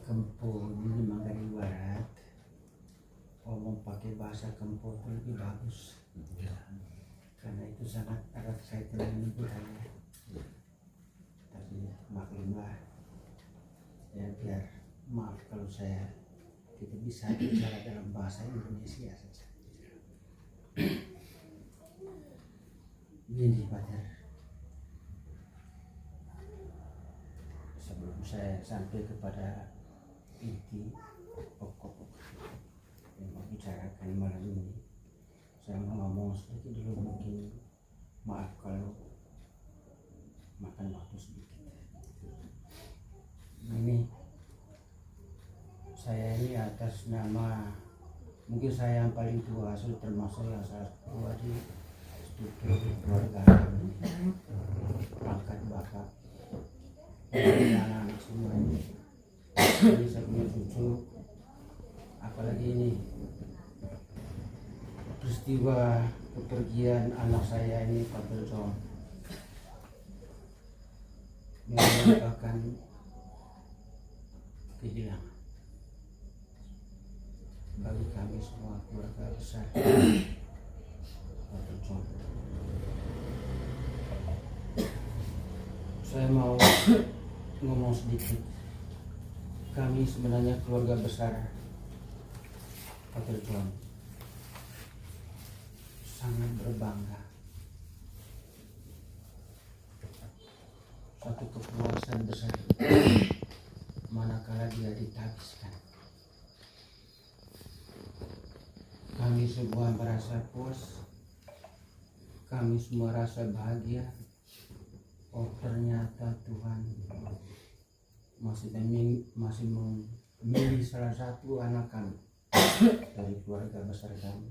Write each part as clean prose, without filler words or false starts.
Kempo ini memang dari barat, ngomong pakai bahasa Kempo itu lebih bagus karena itu sangat erat kaitan dengan budaya. Tapi maklumlah ya, biar maaf kalau saya tidak bisa bicara dalam bahasa Indonesia saja. Ini Pater, sebelum saya sampai kepada inti pokok yang mau bicarakan malam ini, saya mau ngomong sedikit dulu. Mungkin maaf kalau makan waktu sedikit. Ini saya ini atas nama, mungkin saya yang paling tua, sudah termasuk yang salah tua di struktur keluarga kami, angkat bapak, anak-anak semua ini. Ini saya punya cucu, apalagi ini peristiwa kepergian anak saya ini, Pater John, merupakan kehilangan bagi kami semua keluarga besar Pater John. Saya mau ngomong sedikit. Kami sebenarnya keluarga besar Pater John sangat berbangga. Suatu kepuasan besar manakala dia ditabiskan. Kami semua merasa puas, kami semua rasa bahagia. Oh, ternyata Tuhan masih memilih salah satu anak kami dari keluarga besar kami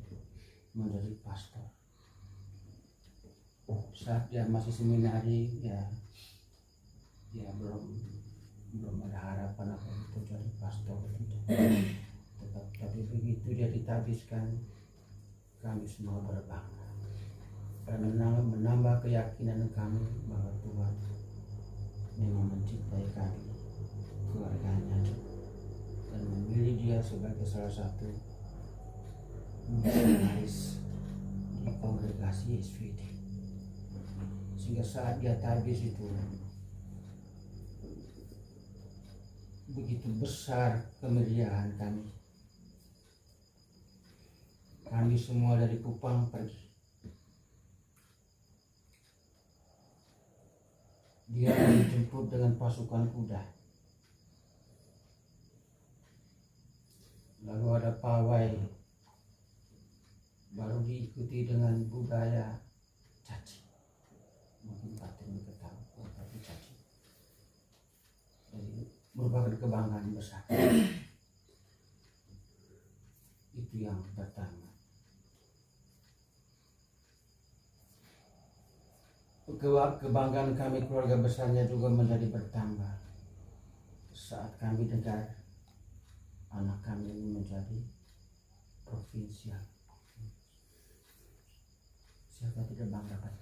menjadi pastor. Saat dia masih seminari, ya belum ada harapan apa itu jadi pastor. Tapi begitu dia ditabiskan, kami semua berbangga dan menambah keyakinan kami bahwa Tuhan memang mencintai kami, keluarganya, dan memilih dia sebagai salah satu misionaris di kongregasi SVD. Sehingga saat dia tabis itu begitu besar kemeriahan kami. Kami semua dari Kupang pergi. Dia dijemput dengan pasukan kuda. Lalu ada pawai, baru diikuti dengan budaya caci. Mungkin Pater ketahui, tapi caci. Jadi merupakan kebanggaan besar. Itu yang pertama. Kebanggaan kami keluarga besarnya juga menjadi bertambah saat kami dengar anak kami ini menjadi provinsial. Siapa tidak bangga, Pak?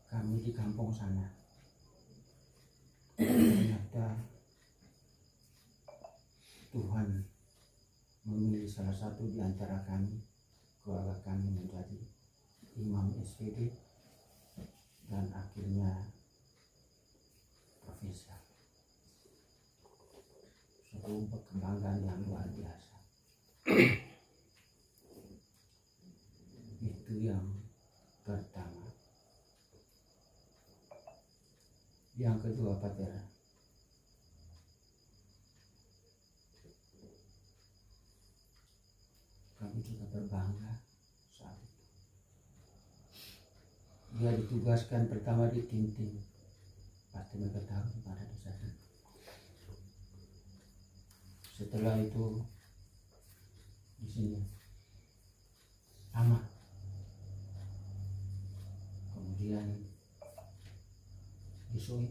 Kami di kampung sana ternyata Tuhan memilih salah satu di antara kami, keluarga kami, menjadi imam SVD dan akhirnya provinsial. Suatu kebanggaan yang luar biasa. Itu yang pertama. Yang kedua, Pater, kami juga berbangga saat itu. Dia ditugaskan pertama di Tinting, pasti mereka tahu pada di sana. Setelah itu di sini Amat, kemudian di Sui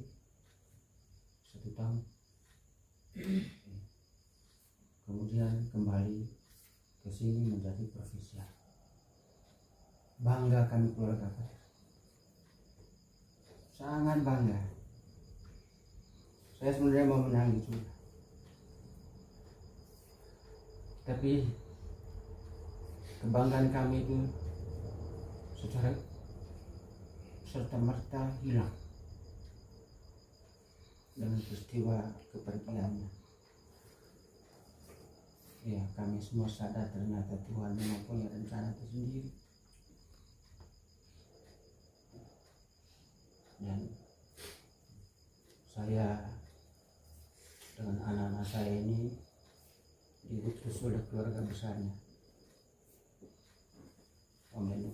1 tahun, kemudian kembali ke sini menjadi provinsial. Bangga kami keluarga, sangat bangga. Saya sebenarnya mau menangis juga, tapi kebanggaan kami itu secara serta-merta hilang dengan peristiwa kepergiannya. Ya, kami semua sadar ternyata Tuhan memang punya rencana tersendiri. Dan saya dengan anak-anak saya ini diutus oleh keluarga besarnya.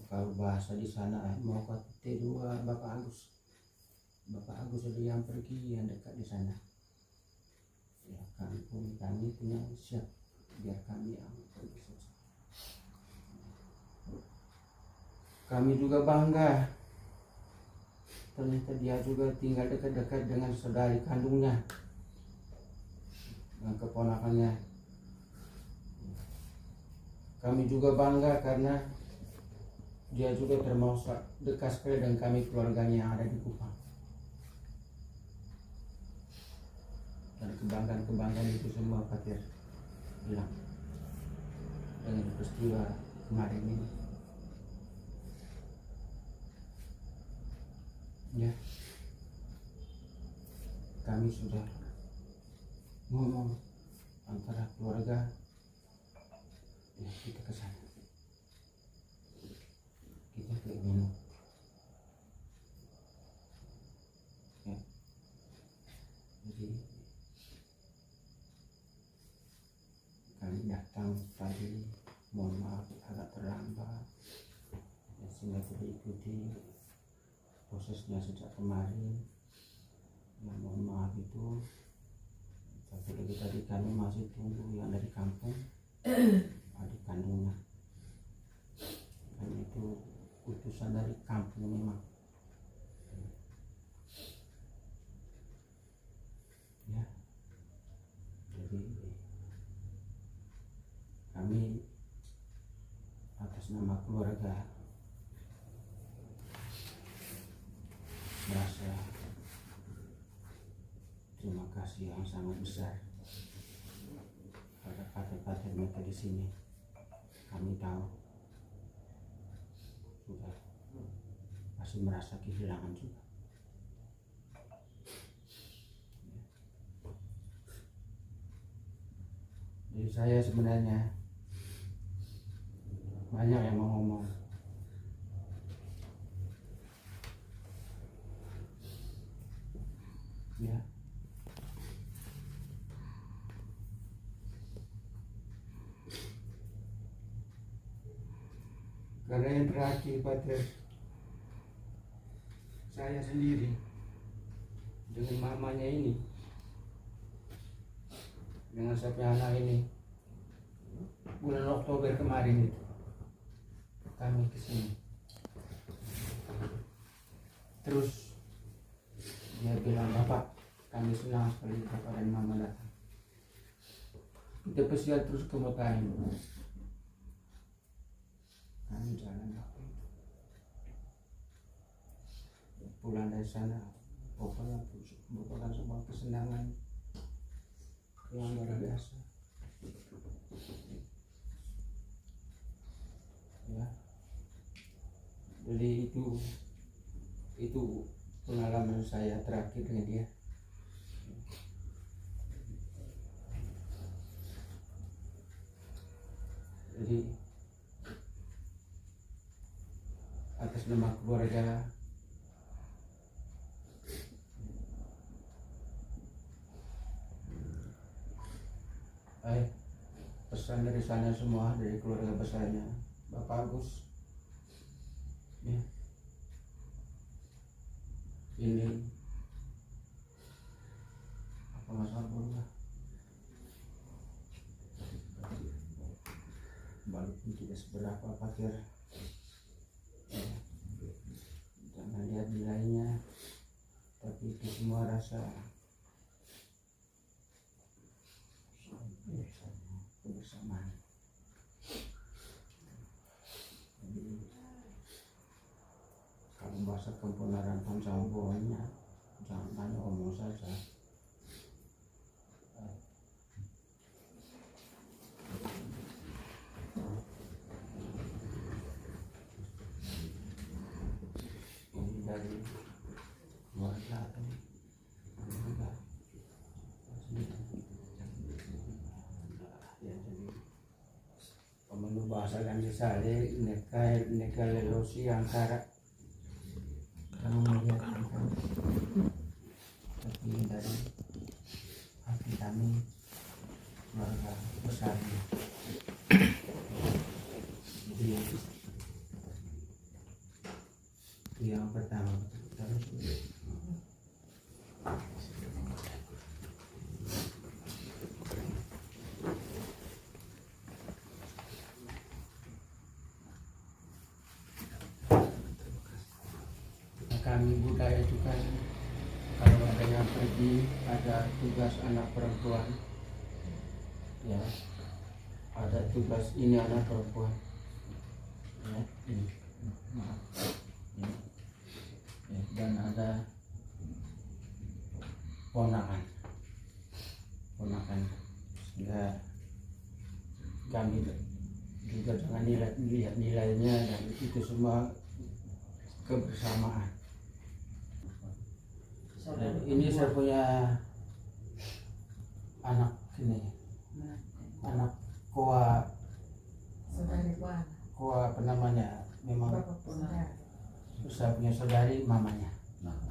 Kalau bahasa di sana mau ke T2 Bapak Agus ada yang pergi yang dekat di sana. Ya, kami punya siap biar kami yang pergi saja. Kami juga bangga ternyata dia juga tinggal dekat-dekat dengan saudari kandungnya, dengan keponakannya. Kami juga bangga karena dia juga termasuk dekat sekali dengan kami keluarganya yang ada di Kupang. Dan kebanggaan itu semua Patir hilang dengan peristiwa kemarin ini. Ya, kami sudah ngomong antara keluarga, ya kita ke sana, kita ke minum. Ya, jadi kami datang tadi, mohon maaf agak terlambat, ya, sehingga tidak ikuti prosesnya sejak kemarin. Ya, mohon maaf itu. Tapi lagi tadi kami masih tunggu yang dari kampung, adik kandungnya. Karena itu utusan dari kampung memang. Ya, jadi kami atas nama keluarga merasa terima kasih yang sangat besar pada pater-pater mereka di sini. Kami tahu sudah masih merasa kehilangan juga. Jadi saya sebenarnya banyak yang mau ngomong. Ya. Karena yang terakhir Pater, saya sendiri dengan mamanya ini, dengan satu anak ini, bulan Oktober kemarin itu kami kesini. Terus dia bilang, Bapak, kami senang sekali Bapak dan Mama datang. Kita pesiar terus ke Mekah ini. Kami jalan waktu itu. Pulang dari sana, pokoknya merupakan sebuah kesenangan yang luar biasa. Ya, jadi itu pengalaman saya terakhir dengan dia. Jadi atas nama keluarga pesan dari sana semua, dari keluarga besarnya Bapak Agus, ya, ini apa masalah lah, walaupun tidak seberapa Pater, ya, jangan lihat nilainya, tapi itu semua rasa kebersamaan. Jadi kalau bahasa Kempunaran Pancambonya, jangan hanya omong saja, bahasa kan disale neka lelosi antara kamu melihat kan, tapi dari hati kami keluarga besarnya. Jadi itu yang pertama. Terus kami budaya itu kan kalau ada yang pergi ada tugas anak perempuan ya, ada tugas ini anak perempuan ya, ini maaf ini. Ya, dan ada ponakan sehingga kami juga jangan lihat nilainya dan itu semua kebersamaan. Ini saya punya anak ini, anak koa apa namanya, memang saya punya saudari mamanya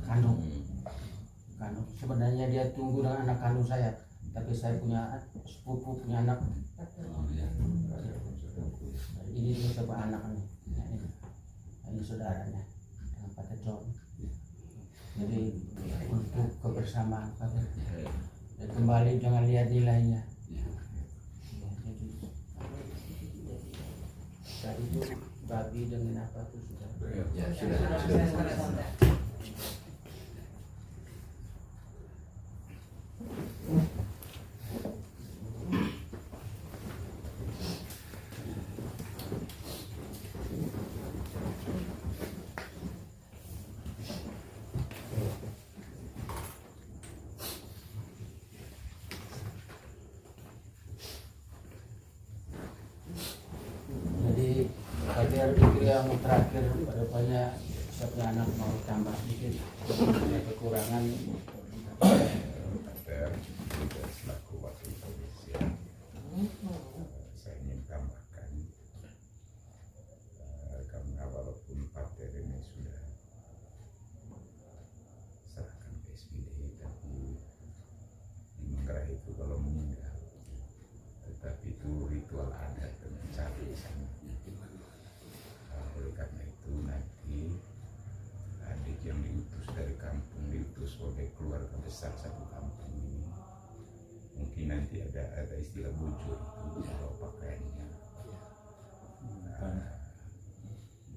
kandung. Sebenarnya dia tunggu dengan anak kandung saya, tapi saya punya sepupu punya anak. Ini juga saya punya anak nih, ini saudaranya dengan Pak John. Jadi untuk kebersamaan Pak, dan kembali jangan lihat nilainya. Tadi itu babi dengan apa tuh sudah. Yang terakhir pada banyak siapa anak mau tambah sedikit kekurangan. Selaku wakil komisi saya ingin tambahkan karena walaupun partai ini sudah serahkan ke SPD, tapi di Manggarai itu kalau meninggal tetapi itu ritual adat dengan cara di sana. Oleh karena itu nanti adik yang diutus dari kampung diutus oleh keluarga besar satu kampung ini, mungkin nanti ada istilah bujur itu kalau pakaiannya.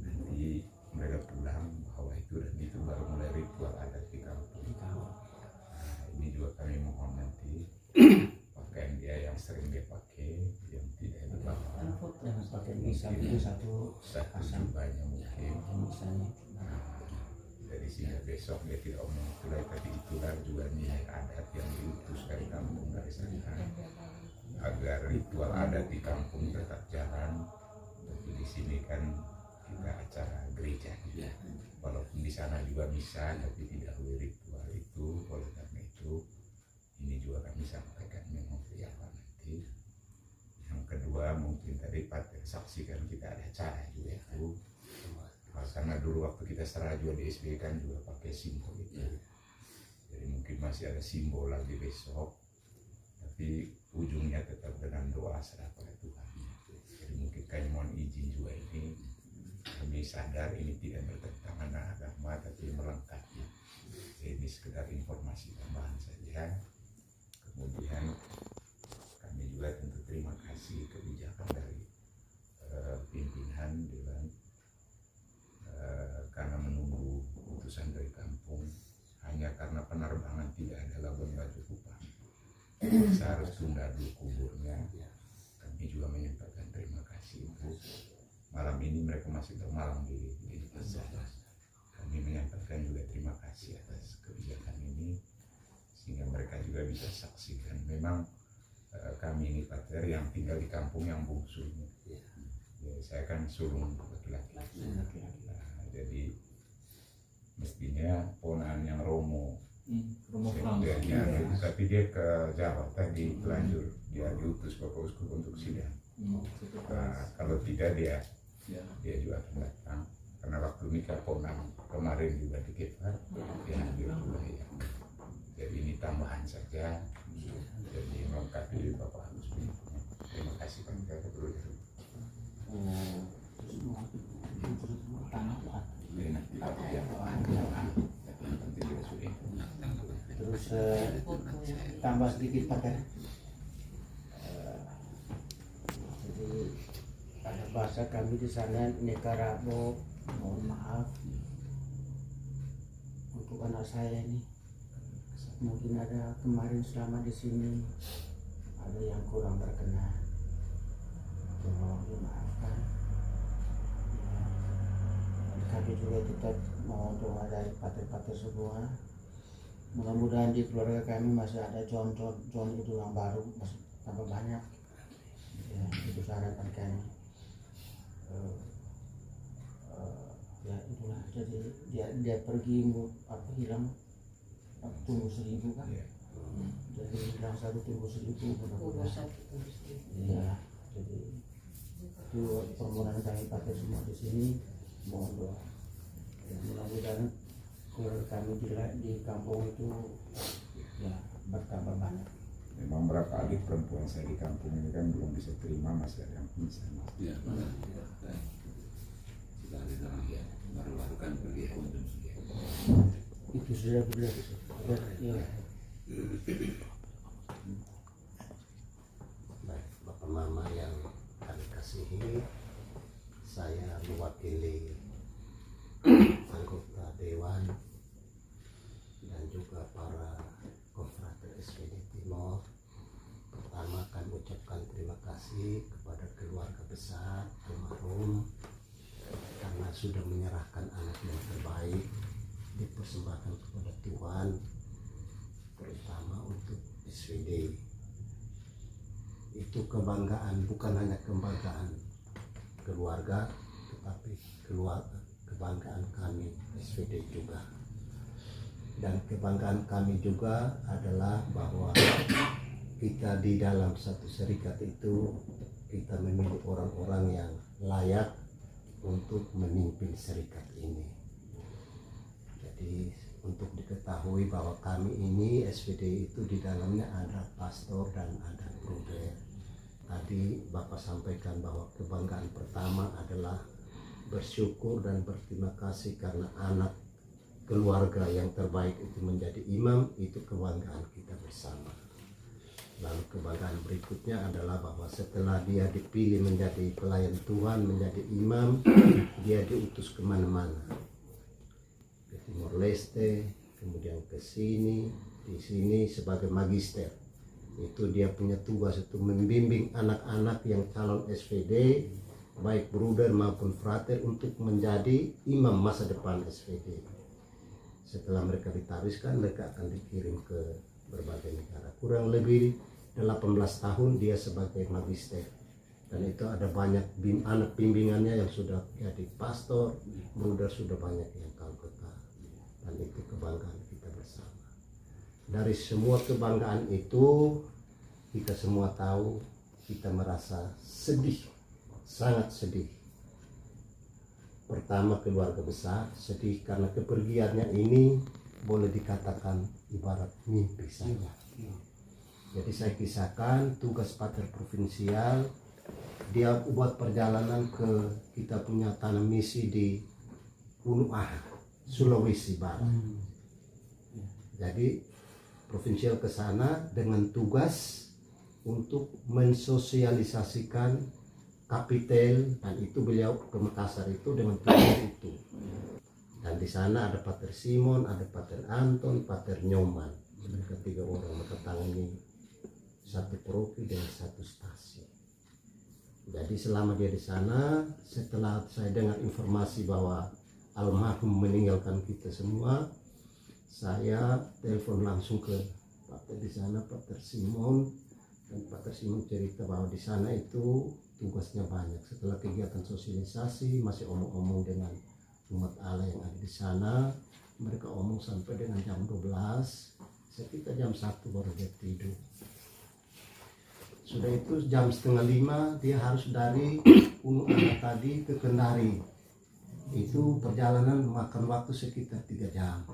Nanti mereka pulang bahwa itu dan itu baru mulai ritual adat di kampung. Ini juga kami mohon nanti pakaian dia yang sering dia pakai, yang tidak dibawa. Jangan pakai misalnya satu jubahnya mungkin misalnya. Dari sini besok dia tidak omong itulah, tapi itulah juga nilai adat yang diutus dari kampung dari sana agar ritual adat di kampung tetap jalan. Tapi di sini kan kita acara gereja, walaupun di sana juga misa, tapi tidak ritual itu. Oleh karena itu ini juga kami sampaikan memang nanti. Yang kedua mungkin tadi Pak saksikan kita ada acara juga itu, karena dulu waktu kita serah juga di SB kan juga pakai simbol itu. Jadi mungkin masih ada simbol lagi besok, tapi ujungnya tetap dengan doa serah pada Tuhan. Jadi mungkin kami mohon izin juga ini, kami sadar ini tidak bertentangan dengan agama tapi melengkapi. Ini sekedar informasi tambahan saja. Kemudian kami juga tentu terima kasih kebijakan dari pimpinan Dewan karena menunggu putusan dari kampung hanya karena penerbangan tidak ada Labuan Bajo Kupang. Saya harus tunda dulu kuburnya. Kami juga menyampaikan terima kasih untuk malam ini mereka masih bermalam di pasar. Kami menyampaikan juga terima kasih atas kebijakan ini sehingga mereka juga bisa saksikan memang kami ini pater yang tinggal di kampung yang bungsu. Ya, saya kan sulung laki-laki. Jadi mestinya ponaan yang Romo tapi dia ke Jawa tadi lanjut, dia diutus Bapak Uskup untuk sidang. Nah, kalau tidak dia juga akan datang karena waktu nikah ponang kemarin juga di Kepar dia hadir juga ya. Jadi ini tambahan saja, jadi melengkapi Bapak Agus Bin. Terima kasih Pak Bro. Nanti Bapak yang penting juga sudah. Terus tambah sedikit Pak ya. Jadi ada bahasa kami di sana Nicaragua, mohon maaf untuk anak saya ini. Mungkin ada kemarin selama di sini ada yang kurang berkenan, tolong dimaafkan. Ya, dan kami juga tetap mau doa dari pater-pater semua. Mudah-mudahan di keluarga kami masih ada John itu yang baru, masih tambah banyak. Ya, itu harapan kami. Ya itulah, jadi dia pergi hilang tunggu 1000 kan. Jadi hilang 1 tunggu 1000 mudah-mudahan. Ya, jadi itu permohonan kami pakai semua di sini, mohon doa. Ya, mudah-mudahan keluarga kami di kampung itu ya bertambah banyak. Memang berapa adik perempuan saya di kampung ini kan belum bisa terima, masih ada yang pingsan. Iya, benar. Sudah ada orang ya, baru-baru kan pergi untuk Itu sudah benar. Ya. Baik, Bapak Mama yang kami kasihi, saya mewakili anggota Dewan dan juga para konfrater SPD Timor. Pertama kami ucapkan terima kasih kepada keluarga besar almarhum karena sudah menyerahkan anak yang terbaik dipersembahkan kepada Tuhan, terutama untuk SPD. Itu kebanggaan, bukan hanya kebanggaan keluarga, tetapi kebanggaan kami SPD juga. Dan kebanggaan kami juga adalah bahwa kita di dalam satu serikat itu kita memilih orang-orang yang layak untuk memimpin serikat ini. Jadi untuk diketahui bahwa kami ini SPD itu di dalamnya ada pastor dan ada bruder. Tadi Bapak sampaikan bahwa kebanggaan pertama adalah bersyukur dan berterima kasih karena anak keluarga yang terbaik itu menjadi imam, itu kebanggaan kita bersama. Lalu kebanggaan berikutnya adalah bahwa setelah dia dipilih menjadi pelayan Tuhan, menjadi imam, dia diutus kemana-mana. Ke Timor Leste, kemudian ke sini, di sini sebagai magister. Itu dia punya tugas untuk membimbing anak-anak yang calon SPD, baik bruder maupun frater, untuk menjadi imam masa depan SPD. Setelah mereka ditariskan, mereka akan dikirim ke berbagai negara. Kurang lebih 18 tahun dia sebagai magister. Dan itu ada banyak anak bimbingannya yang sudah jadi pastor, bruder sudah banyak yang anggota. Dan itu kebanggaan kita bersama. Dari semua kebanggaan itu, kita semua tahu, kita merasa sedih, sangat sedih. Pertama, keluarga besar sedih karena kepergiannya ini boleh dikatakan ibarat mimpi saja. Jadi saya kisahkan tugas pater provinsial, dia buat perjalanan ke kita punya tanah misi di Unu'ah, Sulawesi Barat. Jadi provinsial ke sana dengan tugas untuk mensosialisasikan kapitel, dan itu beliau ke Makassar itu dengan tugas itu. Dan di sana ada Pater Simon, ada Pater Anton, Pater Nyoman. Mereka 3 orang menangani satu provinsi dengan satu stasiun. Jadi selama dia di sana, setelah saya dengar informasi bahwa almarhum meninggalkan kita semua, saya telepon langsung ke Pater di sana, Pater Simon, dan Pater Simon cerita bahwa di sana itu tugasnya banyak. Setelah kegiatan sosialisasi, masih omong-omong dengan umat Allah yang ada di sana. Mereka omong sampai dengan jam 12, sekitar jam 1 baru dia tidur. Sudah itu jam 4:30 dia harus dari Gunung Anak tadi ke Kendari. Itu perjalanan makan waktu sekitar 3 jam.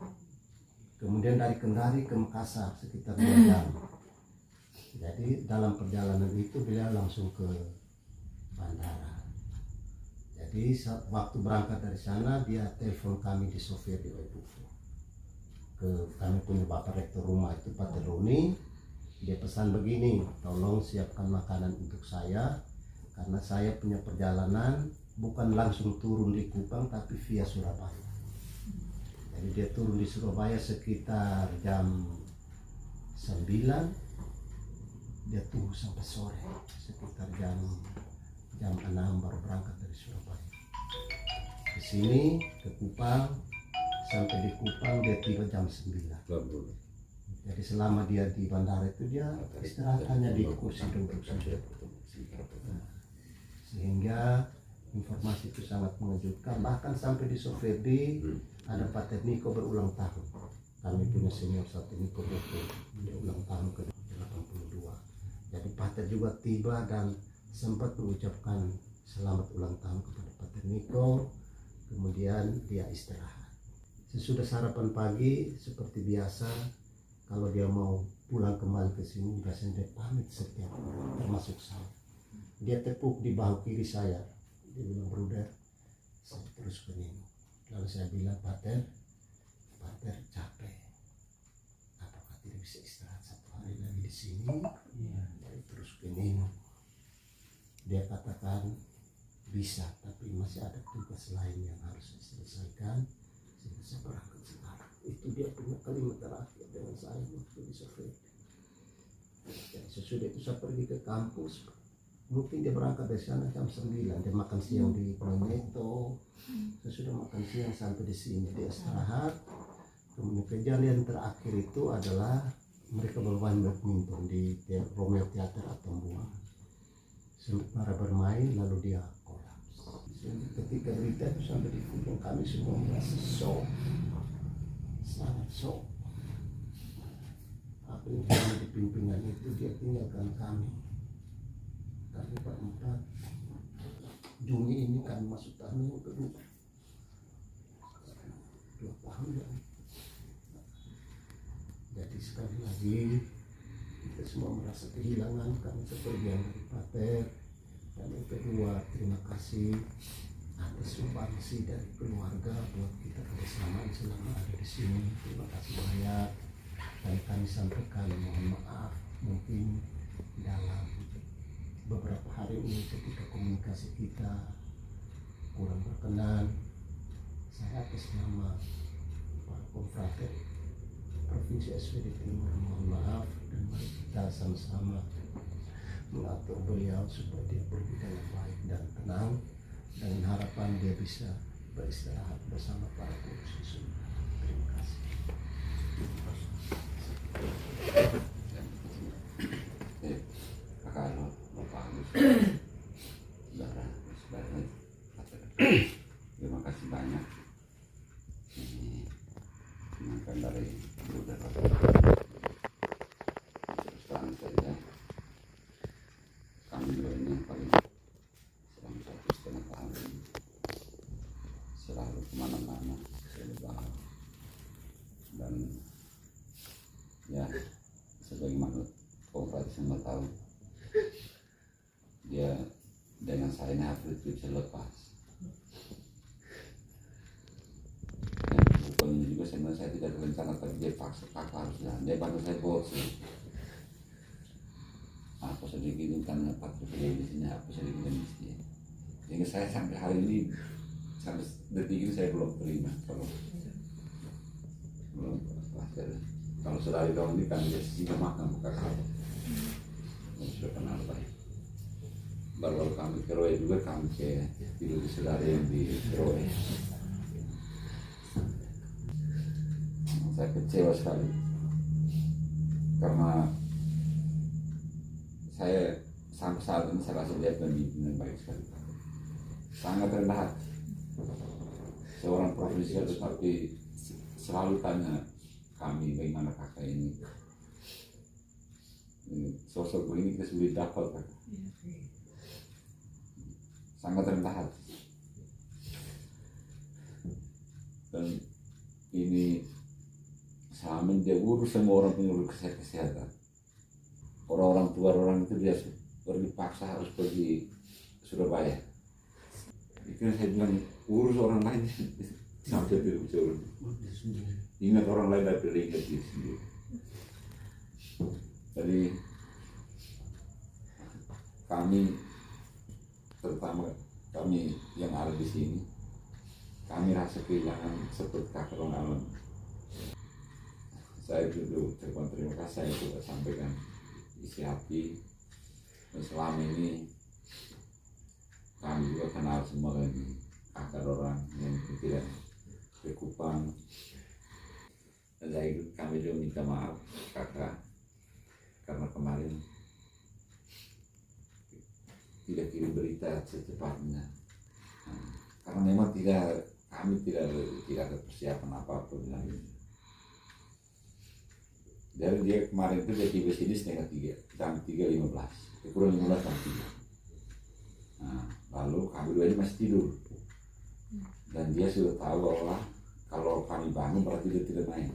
Kemudian dari Kendari ke Makassar sekitar 2 jam. Jadi dalam perjalanan itu beliau langsung ke bandara. Jadi waktu berangkat dari sana dia telepon kami di Sofia di Oebufu. Kami punya Bapak Rektor rumah itu Pak Teruni. Dia pesan begini, tolong siapkan makanan untuk saya karena saya punya perjalanan bukan langsung turun di Kupang tapi via Surabaya. Jadi dia turun di Surabaya sekitar jam 9, dia tunggu sampai sore sekitar jam 6 baru berangkat dari Surabaya ke sini ke Kupang. Sampai di Kupang dia tiba jam 9. Jadi selama dia di bandara itu dia istirahat hanya di kursi duduk saja. Sehingga informasi itu sangat mengejutkan. Bahkan sampai di Soferdi ada Pak Niko berulang tahun. Kami punya senior satu Niko dia ulang tahun ke 82. Jadi Pater juga tiba dan sempat mengucapkan selamat ulang tahun kepada Pater Niko. Kemudian dia istirahat. Sesudah sarapan pagi seperti biasa, kalau dia mau pulang kembali ke sini biasanya dia pamit setiap orang, termasuk saya. Dia tepuk di bahu kiri saya. Dia bilang, "Bruder, saya terus ke Nino." Lalu saya bilang, Pater capek. Apakah tidak bisa istirahat 1 hari lagi di sini? Dari terus ke Nino. Dia katakan bisa, tapi masih ada tugas lain yang harus diselesaikan sehingga saya berangkat sekarang. Itu dia punya kalimat terakhir dengan saya waktu di Sofia. Jadi sesudah itu saya pergi ke kampus. Mungkin dia berangkat dari sana jam 9. Dia makan siang di Planeto. Sesudah makan siang sampai di sini dia istirahat. Kemudian kejadian terakhir itu adalah mereka bermain badminton di Romeo Theater atau Buang. Sementara bermain lalu dia kolaps. Ketika berita itu sampai di kuping kami semua merasa shock, sangat shock. Apa yang kami di pimpinan itu dia tinggalkan kami. Kami berempat. Juni ini kami masuk tahun yang kedua. 2 tahun ya. Jadi sekali lagi kita semua merasa kehilangan karena kepergian dari Pater. Dan yang kedua, terima kasih atas sumbangsi dari keluarga buat kita kebersamaan selama ada di sini. Terima kasih banyak. Dan kami sampaikan mohon maaf mungkin dalam beberapa hari ini ketika komunikasi kita kurang berkenan. Saya atas nama para konfrater Provinsi SPD Timur mohon maaf dan mari kita sama-sama mengatur beliau supaya dia pergi dengan baik dan tenang dengan harapan dia bisa beristirahat bersama para pengungsi Sunda. Terima kasih. Kakak Bapak Agus, saudara, terima kasih banyak. Ini mengenai dari Bruder terus terang saja kami juga ini yang paling selama 1,5 tahun ini selalu kemana-mana selalu bahas dan ya sebagaimana Konfrat semua tahu dia dengan saya ini harus bisa lepas. Pokoknya juga sebenarnya saya tidak berencana tapi dia paksa kakak harus jalan. Dia bantu saya bosan. Apa sedikit itu karena patroli di sini, apa sedikit di sini. Sehingga saya sampai hari ini sampai detik ini saya belum terima kalau sudah di dalam ini kan dia sehingga makan buka kapal. Sudah kenal baik. Baru kami ke Roy juga kami ke tidur di saudara yang di Roy. Saya kecewa sekali karena saya sampai saat ini saya rasa dia pemimpin yang baik sekali, sangat rendah hati. Seorang profesi tapi selalu tanya kami bagaimana kakak ini sosok begini kita sulit dapat kan. Sangat rendah hati. Dan ini selama dia urus semua orang pengurus kesehatan. Orang-orang tua orang itu dia pergi paksa harus pergi Surabaya. Itu yang saya bilang urus orang lain sampai tidak bisa urus. Ingat orang lain daripada ingat diri sendiri. Jadi kami, terutama kami yang ada di sini, kami rasa kehilangan seperti kakak orang alam. Saya dulu terima kasih saya sudah sampaikan isi hati. Dan selama ini kami juga kenal semua lagi kakak orang yang tidak ke Kupang. Dan kami juga minta maaf kakak karena kemarin tidak kirim berita secepatnya. Karena memang kami tidak ada persiapan apa-apa lagi. Dari dia kemarin itu dia tiba sini setengah 3, jam 3.15, kurang 15 jam 3. Nah, lalu kami dua ini masih tidur. Dan dia sudah tahu bahwa kalau kami bangun berarti dia tidak main.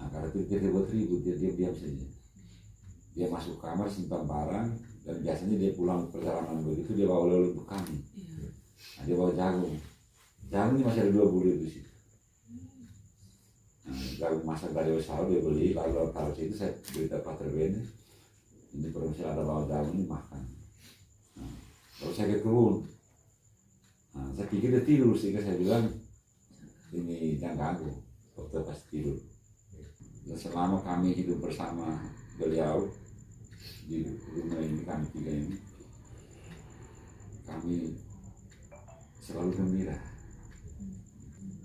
Nah, karena itu dia ribut-ribut, dia diam saja. Dia masuk kamar simpan barang, dan biasanya dia pulang perjalanan begitu dia bawa oleh-oleh untuk kami. Nah, dia bawa jagung. Jagung ini masih ada 2 bulir di situ. Nah, jagung masak dari Osao dia beli, lalu taruh situ saya berita Pak Terben. Ini kalau misalnya ada bawa jagung ini makan. Nah, lalu saya ke kebun. Nah, saya pikir dia tidur sehingga saya bilang ini jangan ganggu waktu pas tidur. Dan selama kami hidup bersama beliau di rumah ini, kami 3 ini, kami selalu gembira.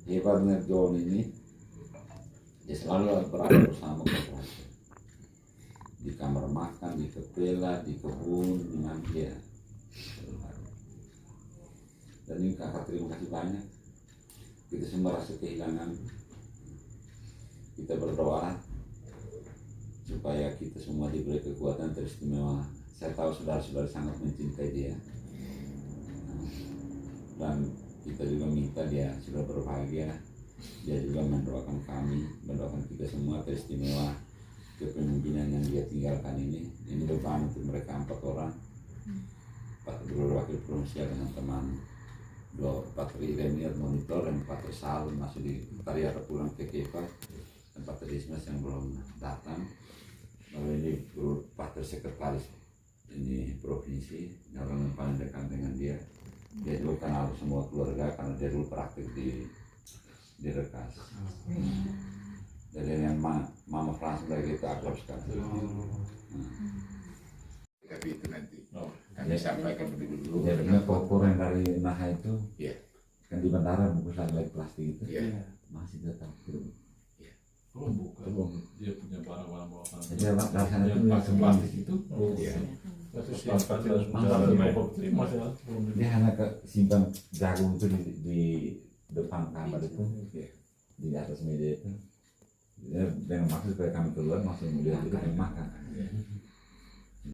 Hebatnya John ini, dia selalu berada bersama koperasi. Di kamar makan, di kepala, di kebun, dengan dia. Dan ini kakak terima kasih banyak. Kita semua rasa kehilangan. Kita berdoa supaya kita semua diberi kekuatan teristimewa. Saya tahu saudara-saudara sangat mencintai dia. Dan kita juga minta dia sudah berbahagia. Dia juga mendoakan kami, mendoakan kita semua teristimewa kepemimpinan yang dia tinggalkan ini. Ini beban untuk mereka 4 orang. 4 wakil provinsial dengan teman, 2 Patri Premier monitor, dan Patri Sal masih di Tariara pulang ke Keva, dan Patri Dismas yang belum datang. Lalu ini Patri Sekretaris ini provinsi, orang yang paling dekat dengan dia. Dia juga kenal semua keluarga karena dia dulu praktik di Rekas. Jadi yang Mama Frans lagi itu akrab sekali. Tapi itu nanti kami sampaikan dulu. Jadinya kompor yang dari Naha itu, Iya. kan di bandara bungkusan lagi plastik itu, Iya. masih tetap belum. Belum bukan. Dia punya barang-barang bawaan. Jadi dari sana itu Yang plastik itu. Iya. Terus plastik masih dia hanya ke simpan jagung itu di depan kamar itu, di atas meja itu. Dia dengan maksud supaya kami keluar langsung melihat itu dan makan.